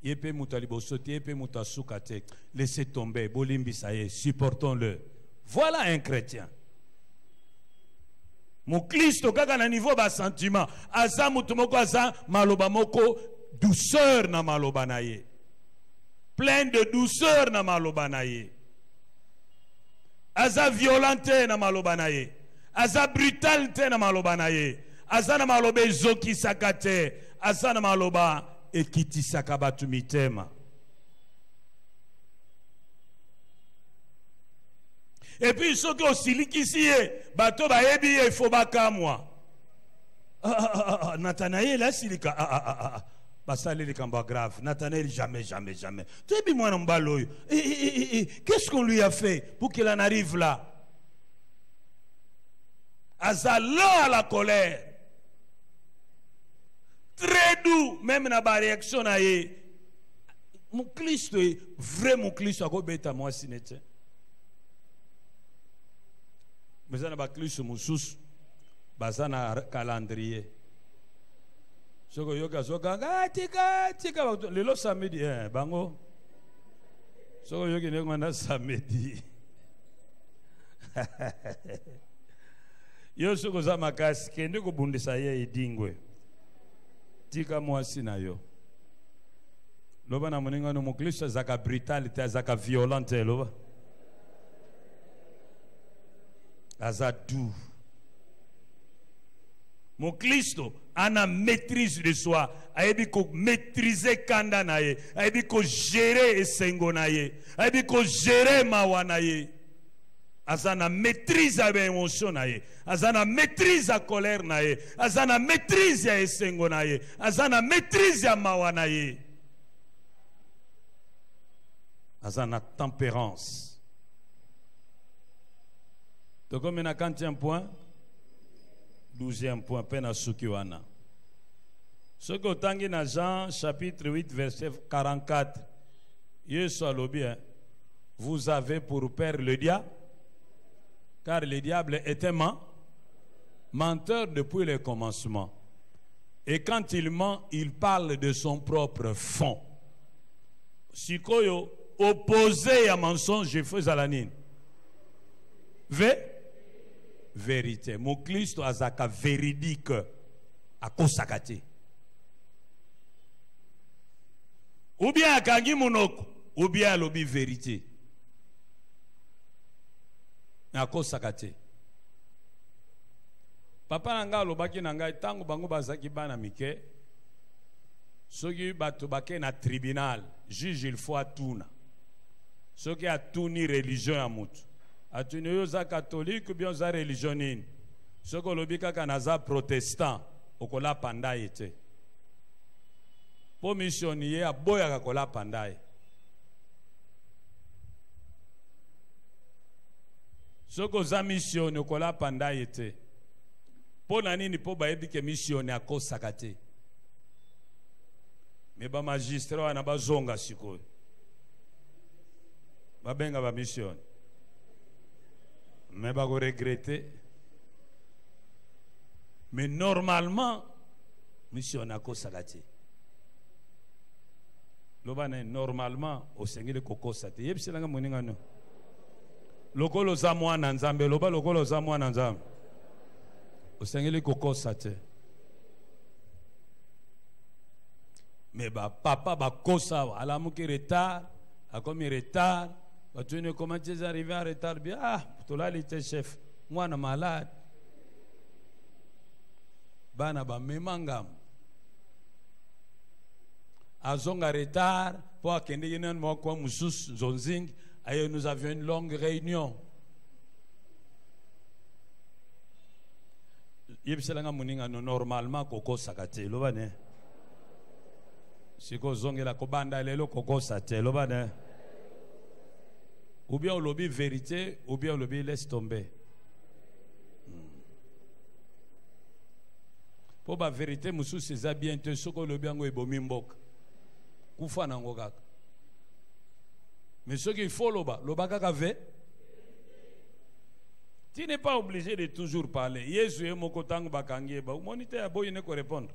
yepe muta liboso te yepe muta suka te laissez tomber bolimbisa ye supportons-le. Voilà un chrétien. Mon Christ kaka na niveau ba sentiment aza mutu moko aza maloba moko douceur na maloba na ye, plein de douceur na maloba na ye, aza violente na maloba na ye, aza brutalité na maloba na ye, aza na maloba ezokisaka te, aza na maloba ekitisaka batu mitema. Et puis ceux qui ont silikisi bato ba yebi il faut bakamwa. Nathanaël a silika basali les combats graves. Nathanaël jamais. Tu es moi non balo. Qu'est-ce qu'on lui a fait pour qu'il en arrive là? Azala à la colère. Très doux, même na ba réaction na ye. Mon Christ est vrai, mon Christ a beta moi sinete. Mais ça n'a pas clé sur mon sous, bazana calendrier. Ce que yoga zoga, tika, le lo samedi, bango. Ce que yoga n'est pas samedi. Yo ce que ça m'a cassé, que nous combundé ça y est dingwe. Tika moi sinayo. Loba na moninga no mokliso zaka brutalité, zaka violente loba. Azadou. Mon Christ a une maîtrise de soi. Il a maîtriser kanda naye. Il a gérer esengo naye. Il a gérer mawa naye. Azana maîtrise à l'émotion naye. Azana maîtrise à colère naye. Azana maîtrise à esengo naye. Azana maîtrise à mawa naye. Azana tempérance. Donc, on a 40e point, 12e point, pena sukiwana. Ce que tangi na Jean, chapitre 8, verset 44, Yesu alobi, vous avez pour père le diable, car le diable était menteur depuis le commencement. Et quand il ment, il parle de son propre fond. Sikoyo, opposé à mensonge, je fais à la nine. Vérité. Mon Christ azaka véridique à kosakate. Ou bien akangi monoko, ou bien alobi vérité. À kosakate. Papa nanga lobaki nanga tango bango bazaki bana mike. Soki bato bake na tribunal, juge il faut atuna. Soki atuni religion ya mutu. Atuni yoza catholique ou bien za religion nini. Soko lobika kanaza protestant okola panda ete. Po missionnier aboya kakola panda. Soko za mission okola panda ete. Po nani po baebi ke mission akosaka te. Me ba magistrat wana bazonga sikoyo. Babenga ba mission. Mais pas regretter. Mais normalement, mission à Kosagati. Lobane normalement au Seigneur Kokosate. Yebselanga moninga no. Lokolo za mwana nzambe loba lokolo za mwana nzambe. Au Seigneur Kokosate. Mais ba papa ba kosa ala muki retard, a comme retard. Tu ne comment tu es arrivé en retard bien toi l'étais chef moi na malade bana ba memangam azonga retard pour akende yenen mo kwa musus zonzing ayo nous avions une longue réunion yebselanga muninga no normalement koko sakate lobane siko zongela ko banda lelo koko sate lobane. Ou bien on lobby vérité, ou bien on lobby laisse tomber. Pour la vérité, monsieur c'est bien te soko lobby ngo ebomi mbok. Kufa nango kaka. Mais ce qu'il faut loba kaka ve. Tu n'es pas obligé de toujours parler. Yesu e moko tango bakangi ba. Monite ya boy ne ko répondre.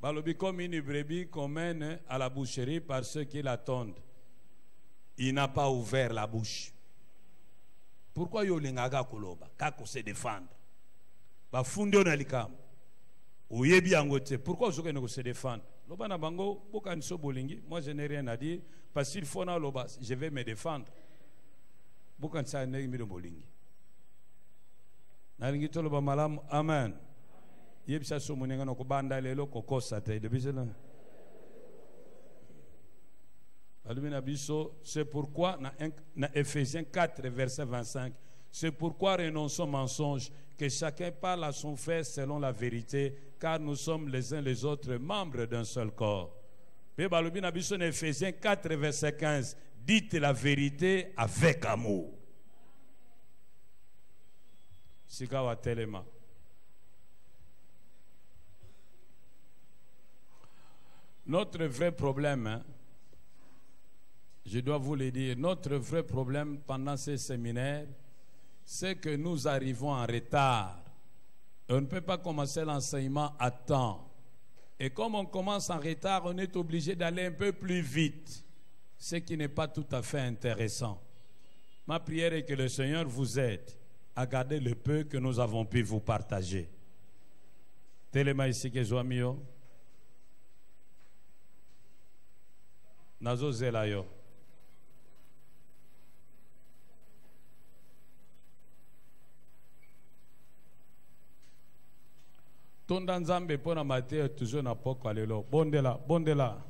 Balobi comme une brebis qu'on mène à la boucherie par ceux qui l'attendent. Il n'a pas ouvert la bouche. Pourquoi yo lingaga koloba? Kako se défendre. Ba fundo na likam. Oyebi angote. Pourquoi vous ne se défendre? Loba na bango boka nso bolingi. Moi je n'ai rien à dire parce qu'il faut na loba je vais me défendre. Boka nsa ne mi do bolingi. Na lingi to loba malam amen. Yebisa so muninga no ko banda lelo ko kosa te de bisela. C'est pourquoi, dans Ephésiens 4, verset 25, c'est pourquoi renonçons au mensonge, que chacun parle à son frère selon la vérité, car nous sommes les uns les autres membres d'un seul corps. Puis, dans Ephésiens 4, verset 15, dites la vérité avec amour. Sikawa telema. Notre vrai problème, hein, je dois vous le dire, notre vrai problème pendant ces séminaires, c'est que nous arrivons en retard. On ne peut pas commencer l'enseignement à temps. Et comme on commence en retard, on est obligé d'aller un peu plus vite, ce qui n'est pas tout à fait intéressant. Ma prière est que le Seigneur vous aide à garder le peu que nous avons pu vous partager. Telema ici que je mio. Nazo zelayo. Tonda nzambe pona mate toujours na poko alelo. Bondela.